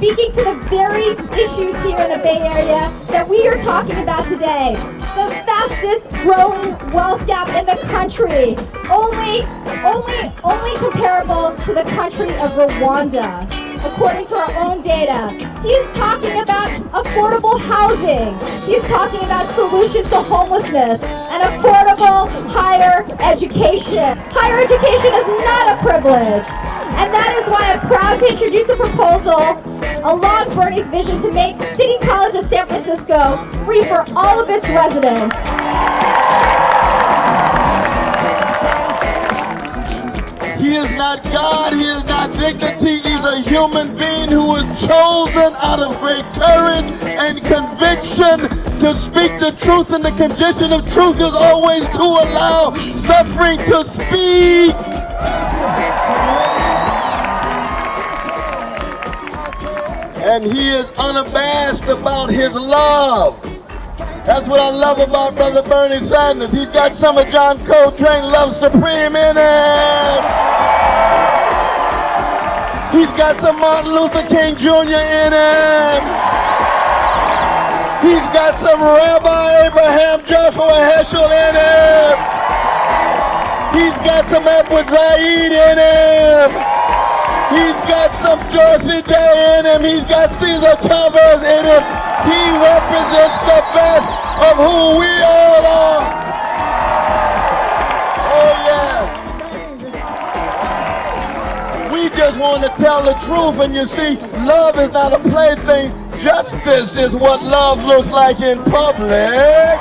speaking to the very issues here in the Bay Area that we are talking about today. The fastest growing wealth gap in the country, only comparable to the country of Rwanda, according to our own data. He's talking about affordable housing. He's talking about solutions to homelessness and affordable higher education. Higher education is not a privilege. And that is why I'm proud to introduce a proposal along Bernie's vision to make City College of San Francisco free for all of its residents. He is not God, he is not dignity, he's a human being who was chosen out of great courage and conviction to speak the truth, and the condition of truth is always to allow suffering to speak. And he is unabashed about his love. That's what I love about Brother Bernie Sanders. He's got some of John Coltrane's Love Supreme in him. He's got some Martin Luther King Jr. in him. He's got some Rabbi Abraham Joshua Heschel in him. He's got some Edward Said in him. He's got some Dorothy Day in him. He's got Cesar Chavez in him. He represents the best of who we all are. Oh yeah. We just want to tell the truth, and you see, love is not a plaything. Justice is what love looks like in public.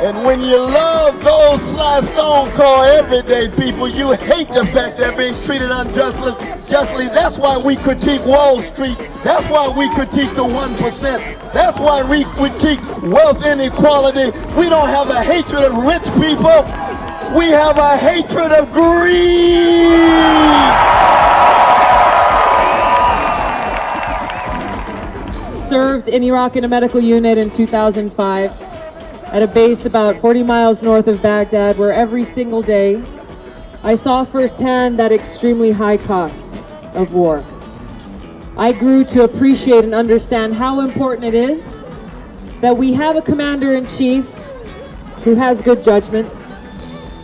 And when you love those Sly Stone call everyday people, you hate the fact they're being treated unjustly. That's why we critique Wall Street. That's why we critique the 1%. That's why we critique wealth inequality. We don't have a hatred of rich people. We have a hatred of greed. Served in Iraq in a medical unit in 2005. At a base about 40 miles north of Baghdad, where every single day I saw firsthand that extremely high cost of war. I grew to appreciate and understand how important it is that we have a commander-in-chief who has good judgment,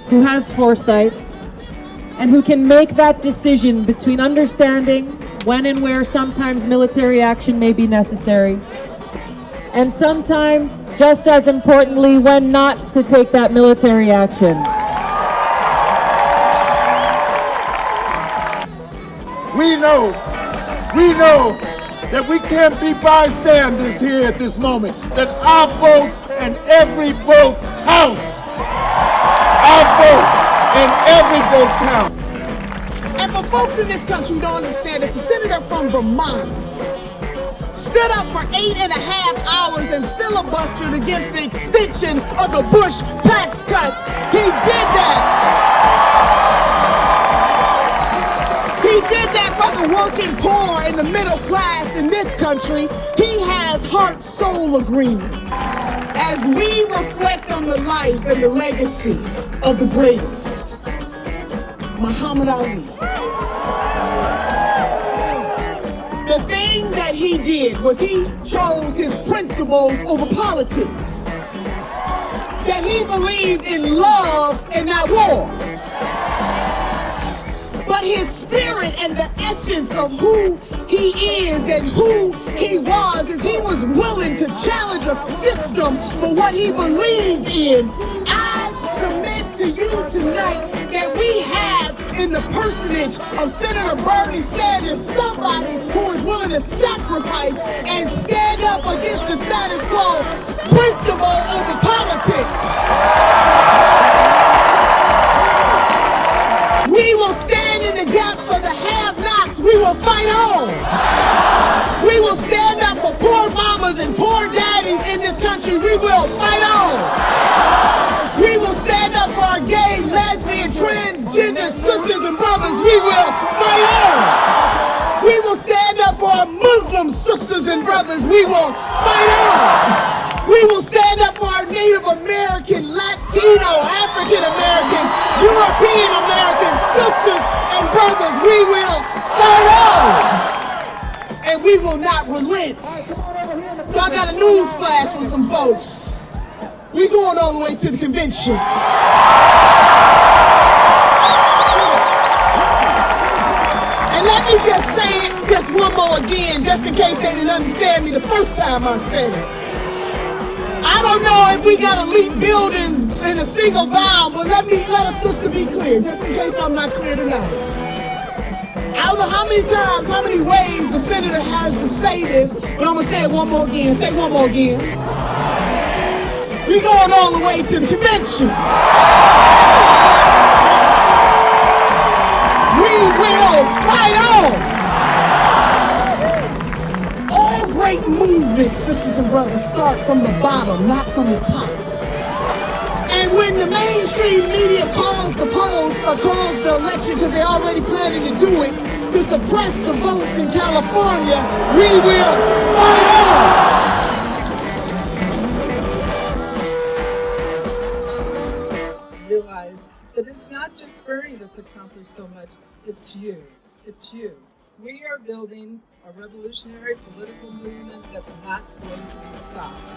who has foresight, and who can make that decision between understanding when and where sometimes military action may be necessary, and sometimes, just as importantly, when not to take that military action. We know that we can't be bystanders here at this moment, that our vote and every vote counts. Our vote and every vote counts. And for folks in this country who don't understand that the senator from Vermont stood up for 8.5 hours and filibustered against the extension of the Bush tax cuts. He did that. He did that for the working poor and the middle class in this country. He has heart-soul agreement. As we reflect on the life and the legacy of the greatest, Muhammad Ali, the thing that he did was he chose his principles over politics. That he believed in love and not war. But his spirit and the essence of who he is and who he was is he was willing to challenge a system for what he believed in. I submit to you tonight that we have in the personage of Senator Bernie Sanders somebody who is willing to sacrifice and stand up against the status quo, principle over politics. We will stand in the gap for the have-nots. We will fight on. We will stand up for poor mamas and poor daddies in this country. We will fight on. We will stand up for our gay, lesbian, transgender sisters and brothers. We will fight on. We will stand up for our Muslim sisters and brothers. We will fight on. We will stand up for our Native American, Latino, African American, European American sisters and brothers. We will fight on. And we will not relent. So I got a news flash for some folks. We going all the way to the convention. And let me just say it just one more again, just in case they didn't understand me the first time I said it. I don't know if we gotta leap buildings in a single bound, but let a sister be clear, just in case I'm not clear tonight. I don't know how many times, how many ways the senator has to say this, but I'm gonna say it one more again. Say it one more again. We going all the way to the convention. We will fight on. All great movements, sisters and brothers, start from the bottom, not from the top. And when the mainstream media calls the polls, calls the election, because they're already planning to do it, to suppress the votes in California, we will fight on. Realize that it's not just Bernie that's accomplished so much, it's you. It's you. We are building a revolutionary political movement that's not going to be stopped.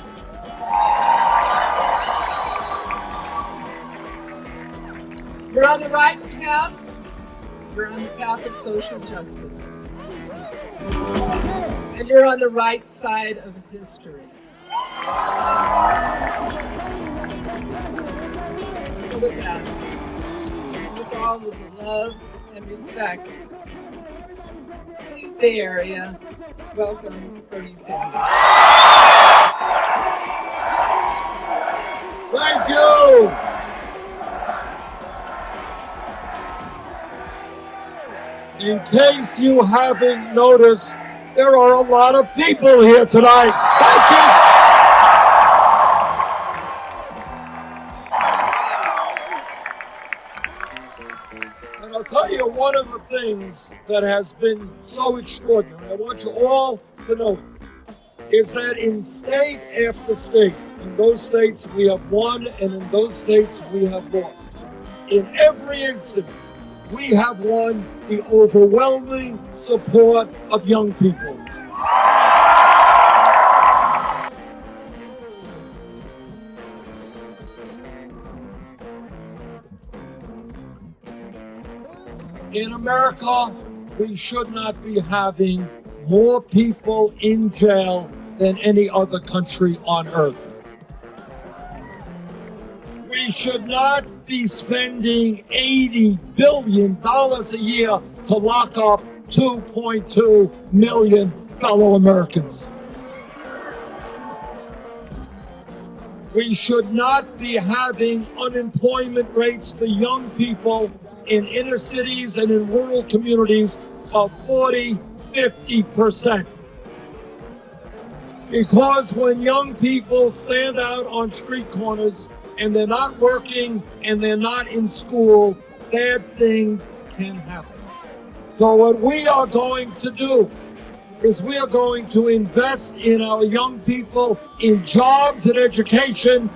You're on the right path. You're on the path of social justice. And you're on the right side of history. So with that, with all of the love and respect, please, Bay Area, welcome Bernie Sanders. Thank you. In case you haven't noticed, there are a lot of people here tonight. Thank you. And I'll tell you one of the things that has been so extraordinary, I want you all to know, is that in state after state, in those states we have won and in those states we have lost. In every instance, we have won the overwhelming support of young people. In America, we should not be having more people in jail than any other country on earth. We should not be spending $80 billion a year to lock up 2.2 million fellow Americans. We should not be having unemployment rates for young people in inner cities and in rural communities of 40–50%. Because when young people stand out on street corners and they're not working and they're not in school, bad things can happen. So what we are going to do is we are going to invest in our young people in jobs and education.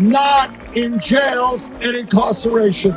Not in jails and incarceration.